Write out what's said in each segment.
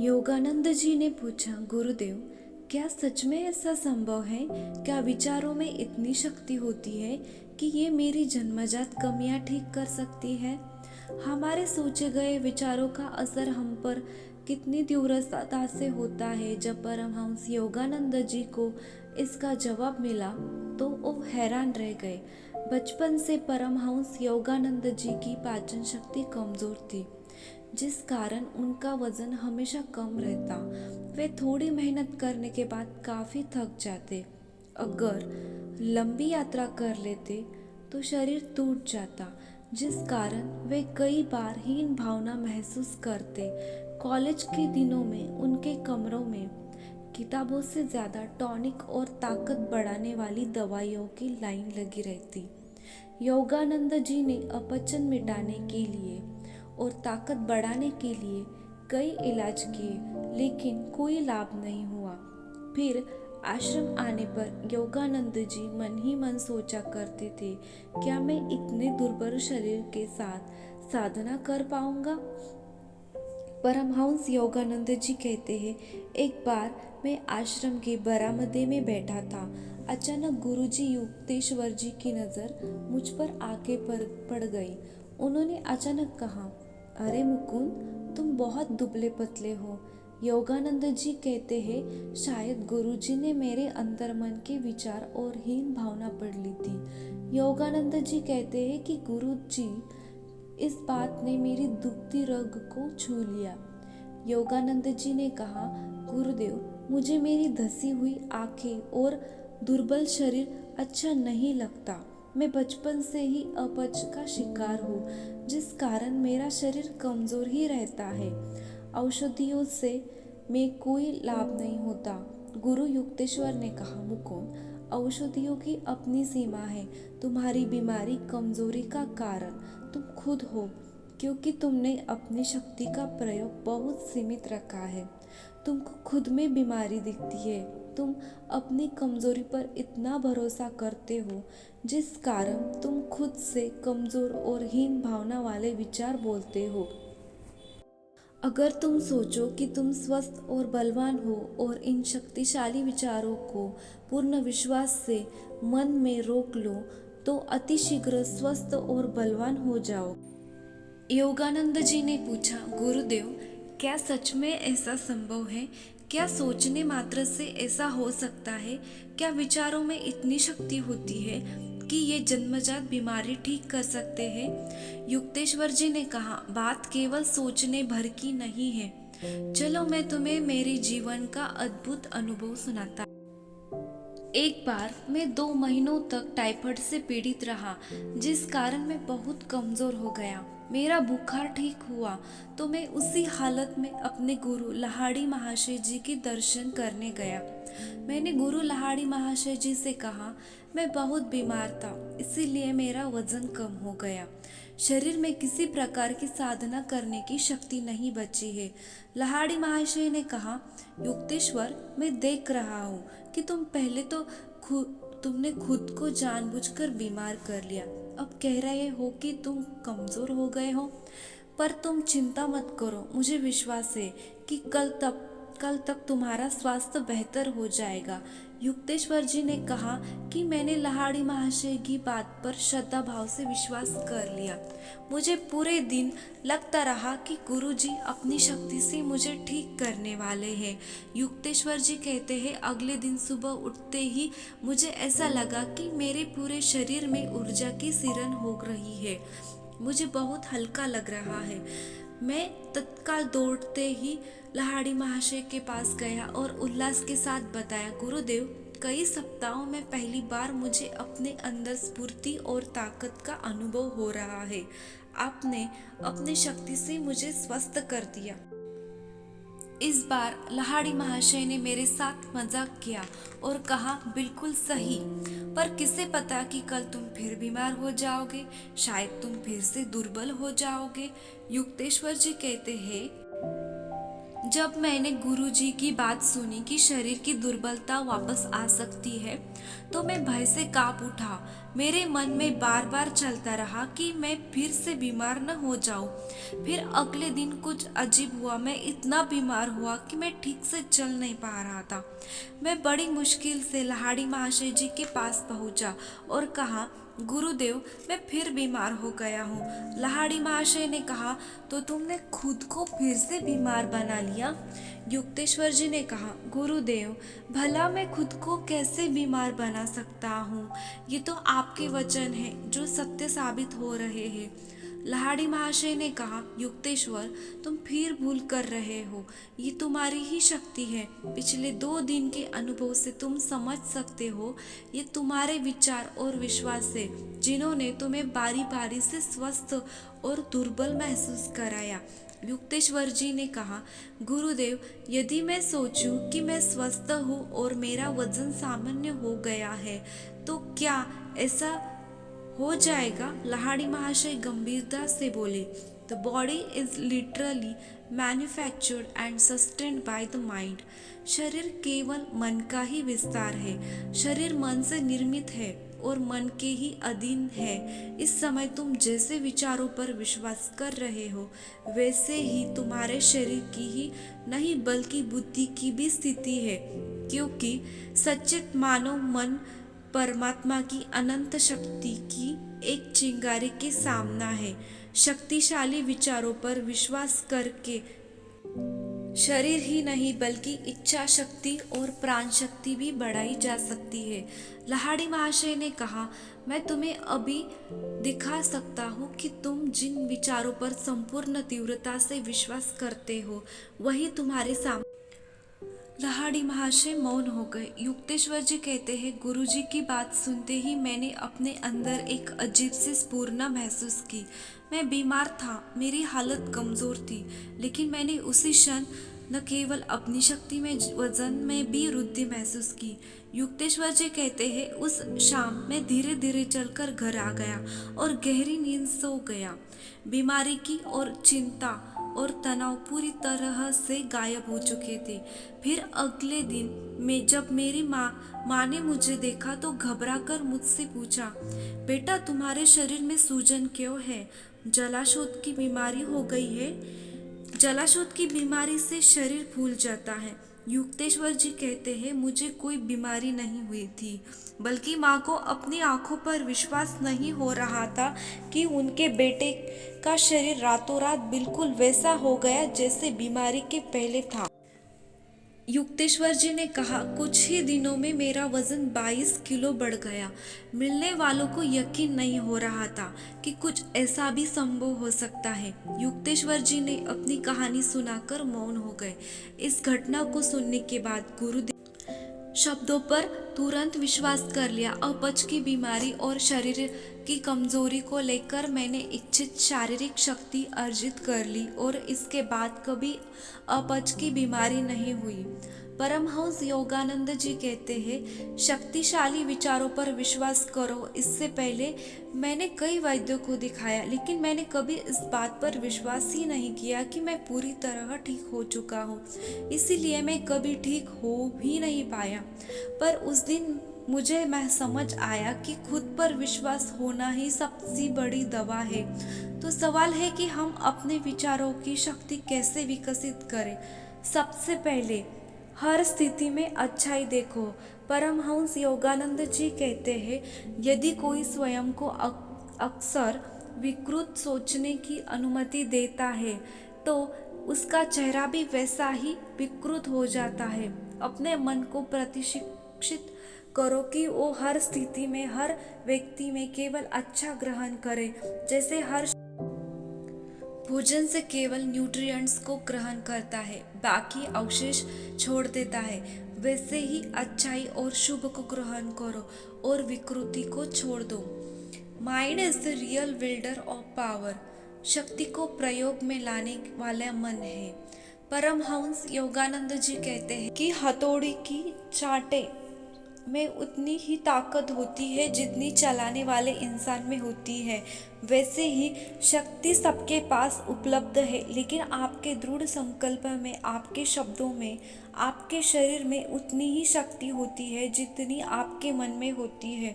योगानंद जी ने पूछा, गुरुदेव, क्या सच में ऐसा संभव है? क्या विचारों में इतनी शक्ति होती है कि ये मेरी जन्मजात कमियां ठीक कर सकती है? हमारे सोचे गए विचारों का असर हम पर कितनी तीव्रता से होता है। जब परमहंस योगानंद जी को इसका जवाब मिला तो वो हैरान रह गए। बचपन से परमहंस योगानंद जी की पाचन शक्ति कमजोर थी, जिस कारण उनका वजन हमेशा कम रहता। वे थोड़ी मेहनत करने के बाद काफ़ी थक जाते। अगर लंबी यात्रा कर लेते तो शरीर टूट जाता, जिस कारण वे कई बार हीन भावना महसूस करते। कॉलेज के दिनों में उनके कमरों में किताबों से ज़्यादा टॉनिक और ताकत बढ़ाने वाली दवाइयों की लाइन लगी रहती। योगानंद जी ने अपचन मिटाने के लिए और ताकत बढ़ाने के लिए कई इलाज किए, लेकिन कोई लाभ नहीं हुआ। फिर आश्रम आने पर योगानंद जी मन ही मन सोचा करते थे, क्या मैं इतने दुर्बल शरीर के साथ साधना कर पाऊंगा? परमहंस योगानंद जी कहते हैं, एक बार मैं आश्रम के बरामदे में बैठा था। अचानक गुरुजी युक्तेश्वर जी की नज़र मुझ पर आके पड़ गई। उन्होंने अचानक कहा, अरे मुकुंद, तुम बहुत दुबले पतले हो। योगानंद जी कहते हैं, शायद गुरुजी ने मेरे अंतर मन के विचार और हीन भावना पढ़ ली थी। योगानंद जी कहते हैं कि गुरुजी इस बात ने मेरी दुखती रग को छू लिया। योगानंद जी ने कहा, गुरुदेव, मुझे मेरी धसी हुई आंखें और दुर्बल शरीर अच्छा नहीं लगता। मैं बचपन से ही अपच का शिकार हूँ, जिस कारण मेरा शरीर कमजोर ही रहता है। औषधियों से में कोई लाभ नहीं होता। गुरु युक्तेश्वर ने कहा, मुकुंद, औषधियों की अपनी सीमा है। तुम्हारी बीमारी कमजोरी का कारण तुम खुद हो, क्योंकि तुमने अपनी शक्ति का प्रयोग बहुत सीमित रखा है। तुमको खुद में बीमारी दिखती है। तुम अपनी कमजोरी पर इतना भरोसा करते हो, जिस कारण तुम खुद से कमजोर और हीन भावना वाले विचार बोलते हो। अगर तुम सोचो कि तुम स्वस्थ और बलवान हो और इन शक्तिशाली विचारों को पूर्ण विश्वास से मन में रोक लो, तो अतिशीघ्र स्वस्थ और बलवान हो जाओ। योगानंद जी ने पूछा, गुरुदेव, क्या सच में ऐसा संभव है? क्या सोचने मात्र से ऐसा हो सकता है? क्या विचारों में इतनी शक्ति होती है कि ये जन्मजात बीमारी ठीक कर सकते हैं? युक्तेश्वर जी ने कहा, बात केवल सोचने भर की नहीं है। चलो मैं तुम्हें मेरे जीवन का अद्भुत अनुभव सुनाता। एक बार मैं 2 महीनों तक टाइफाइड से पीड़ित रहा, जिस कारण मैं बहुत कमजोर हो गया। मेरा बुखार ठीक हुआ तो मैं उसी हालत में अपने गुरु लहाड़ी महाशय जी के दर्शन करने गया। मैंने गुरु लहाड़ी महाशय जी से कहा, मैं बहुत बीमार था, इसीलिए मेरा वजन कम हो गया। शरीर में किसी प्रकार की साधना करने की शक्ति नहीं बची है। लहाड़ी महाशय ने कहा, युक्तेश्वर, मैं देख रहा हूँ कि तुम पहले तो तुमने खुद को जानबूझकर बीमार कर लिया। अब कह रहे हो कि तुम कमजोर हो गए हो, पर तुम चिंता मत करो। मुझे विश्वास है कि कल तक तुम्हारा स्वास्थ्य बेहतर हो जाएगा। युक्तेश्वर जी ने कहा कि मैंने लहाड़ी महाशय की बात पर श्रद्धा भाव से विश्वास कर लिया। मुझे पूरे दिन लगता रहा कि गुरुजी अपनी शक्ति से मुझे ठीक करने वाले हैं। युक्तेश्वर जी कहते हैं, अगले दिन सुबह उठते ही मुझे ऐसा लगा कि मेरे पूरे शरीर में ऊर्जा की सिरन हो रही है। मुझे बहुत हल्का लग रहा है। मैं तत्काल दौड़ते ही लहाड़ी महाशय के पास गया और उल्लास के साथ बताया, गुरुदेव, कई सप्ताहों में पहली बार मुझे अपने अंदर स्फूर्ति और ताकत का अनुभव हो रहा है। आपने अपनी शक्ति से मुझे स्वस्थ कर दिया। इस बार लहाड़ी महाशय ने मेरे साथ मजाक किया और कहा, बिल्कुल सही, पर किसे पता कि कल तुम फिर बीमार हो जाओगे, शायद तुम फिर से दुर्बल हो जाओगे। युक्तेश्वर जी कहते हैं, जब मैंने गुरुजी की बात सुनी कि शरीर की दुर्बलता वापस आ सकती है, तो मैं भय से कांप उठा। मेरे मन में बार बार चलता रहा कि मैं फिर से बीमार न हो जाऊं। फिर अगले दिन कुछ अजीब हुआ, मैं इतना बीमार हुआ कि मैं ठीक से चल नहीं पा रहा था। मैं बड़ी मुश्किल से लाहाड़ी महाशय जी के पास पहुंचा और कहा, गुरुदेव, मैं फिर बीमार हो गया हूँ। लाहाड़ी महाशय ने कहा, तो तुमने खुद को फिर से बीमार बना लिया? युक्तेश्वर जी ने कहा, गुरुदेव, भला मैं खुद को कैसे बीमार बना सकता हूँ? ये तो आपके वचन हैं जो सत्य साबित हो रहे हैं। लाहाड़ी महाशय ने कहा, युक्तेश्वर, तुम फिर भूल कर रहे हो। ये तुम्हारी ही शक्ति है। पिछले 2 दिन के अनुभव से तुम समझ सकते हो, ये तुम्हारे विचार और विश्वास से जिन्होंने तुम्हें बारी बारी से स्वस्थ और दुर्बल महसूस कराया। युक्तेश्वर जी ने कहा, गुरुदेव, यदि मैं सोचूं कि मैं स्वस्थ हूँ और मेरा वजन सामान्य हो गया है, तो क्या ऐसा हो जाएगा? लाहाड़ी महाशय गंभीरता से बोले, the body is literally manufactured and sustained by the mind. शरीर केवल मन का ही विस्तार है। शरीर मन से निर्मित है और मन के ही अधीन है। इस समय तुम जैसे विचारों पर विश्वास कर रहे हो, वैसे ही तुम्हारे शरीर की ही नहीं बल्कि बुद्धि की भी स्थिति है, क्योंकि सच्चित मानव मन परमात्मा की अनंत शक्ति की एक चिंगारी के सामना है। शक्तिशाली विचारों पर विश्वास करके शरीर ही नहीं बल्कि इच्छा शक्ति और प्राण शक्ति भी बढ़ाई जा सकती है। लाहाड़ी महाशय ने कहा, मैं तुम्हें अभी दिखा सकता हूँ कि तुम जिन विचारों पर संपूर्ण तीव्रता से विश्वास करते हो, वही तुम्हारे सामने। लाहाड़ी महाशय मौन हो गए। युक्तेश्वर जी कहते हैं, गुरुजी की बात सुनते ही मैंने अपने अंदर एक अजीब सी स्फूर्णा महसूस की। मैं बीमार था, मेरी हालत कमज़ोर थी, लेकिन मैंने उसी क्षण न केवल अपनी शक्ति में वजन में भी वृद्धि महसूस की। युक्तेश्वर जी कहते हैं, उस शाम मैं धीरे धीरे चलकर घर आ गया और गहरी नींद सो गया। बीमारी की और चिंता और तनाव पूरी तरह से गायब हो चुके थे। फिर अगले दिन में जब मेरी माँ ने मुझे देखा तो घबराकर मुझसे पूछा, बेटा, तुम्हारे शरीर में सूजन क्यों है? जलाशोथ की बीमारी हो गई है? जलाशोथ की बीमारी से शरीर फूल जाता है। युक्तेश्वर जी कहते हैं, मुझे कोई बीमारी नहीं हुई थी, बल्कि माँ को अपनी आंखों पर विश्वास नहीं हो रहा था कि उनके बेटे का शरीर रातों रात बिल्कुल वैसा हो गया जैसे बीमारी के पहले था। युक्तेश्वर जी ने कहा, कुछ ही दिनों में मेरा वजन 22 किलो बढ़ गया। मिलने वालों को यकीन नहीं हो रहा था कि कुछ ऐसा भी संभव हो सकता है। युक्तेश्वर जी ने अपनी कहानी सुनाकर मौन हो गए। इस घटना को सुनने के बाद गुरुदेव शब्दों पर तुरंत विश्वास कर लिया। अपच की बीमारी और शरीर की कमजोरी को लेकर मैंने इच्छित शारीरिक शक्ति अर्जित कर ली और इसके बाद कभी अपच की बीमारी नहीं हुई। परमहंस योगानंद जी कहते हैं, शक्तिशाली विचारों पर विश्वास करो। इससे पहले मैंने कई वैद्यों को दिखाया, लेकिन मैंने कभी इस बात पर विश्वास ही नहीं किया कि मैं पूरी तरह ठीक हो चुका हूँ। इसीलिए मैं कभी ठीक हो भी नहीं पाया। पर उस दिन मुझे समझ आया कि खुद पर विश्वास होना ही सबसे बड़ी दवा है। तो सवाल है कि हम अपने विचारों की शक्ति कैसे विकसित करें। सबसे पहले हर स्थिति में अच्छाई देखो। परमहंस योगानंद जी कहते हैं, यदि कोई स्वयं को अक्सर विकृत सोचने की अनुमति देता है तो उसका चेहरा भी वैसा ही विकृत हो जाता है। अपने मन को प्रशिक्षित करो कि वो हर स्थिति में, हर व्यक्ति में केवल अच्छा ग्रहण करे। जैसे हर भोजन से केवल न्यूट्रिएंट्स को ग्रहण करता है, बाकी अवशेष छोड़ देता है, वैसे ही अच्छाई और शुभ को ग्रहण करो और विकृति को छोड़ दो। Mind is the real builder of power. शक्ति को प्रयोग में लाने वाला मन है। परमहंस योगानंद जी कहते हैं कि हथौड़ी की चाटे में उतनी ही ताकत होती है जितनी चलाने वाले इंसान में होती है। वैसे ही शक्ति सबके पास उपलब्ध है, लेकिन आपके दृढ़ संकल्प में, आपके शब्दों में, आपके शरीर में उतनी ही शक्ति होती है जितनी आपके मन में होती है।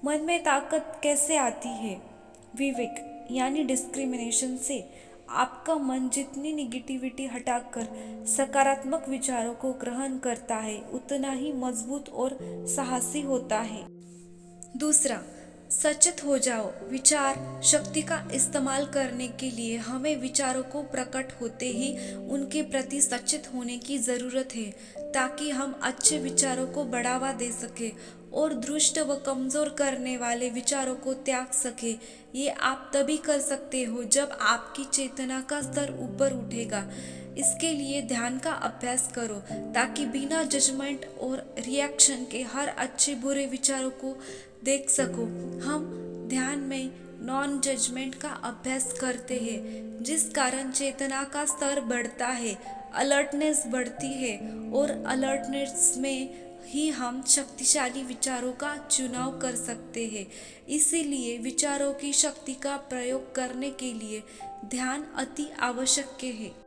मन में ताकत कैसे आती है? विवेक यानी डिस्क्रिमिनेशन से। आपका मन जितनी निगेटिविटी हटाकर सकारात्मक विचारों को ग्रहण करता है उतना ही मजबूत और साहसी होता है। दूसरा, सचेत हो जाओ। विचार शक्ति का इस्तेमाल करने के लिए हमें विचारों को प्रकट होते ही उनके प्रति सचेत होने की ज़रूरत है, ताकि हम अच्छे विचारों को बढ़ावा दे सके और दुष्ट व कमज़ोर करने वाले विचारों को त्याग सके। ये आप तभी कर सकते हो जब आपकी चेतना का स्तर ऊपर उठेगा। इसके लिए ध्यान का अभ्यास करो, ताकि बिना जजमेंट और रिएक्शन के हर अच्छे बुरे विचारों को देख सको। हम ध्यान में नॉन जजमेंट का अभ्यास करते हैं, जिस कारण चेतना का स्तर बढ़ता है, अलर्टनेस बढ़ती है और अलर्टनेस में ही हम शक्तिशाली विचारों का चुनाव कर सकते हैं। इसीलिए विचारों की शक्ति का प्रयोग करने के लिए ध्यान अति आवश्यक है।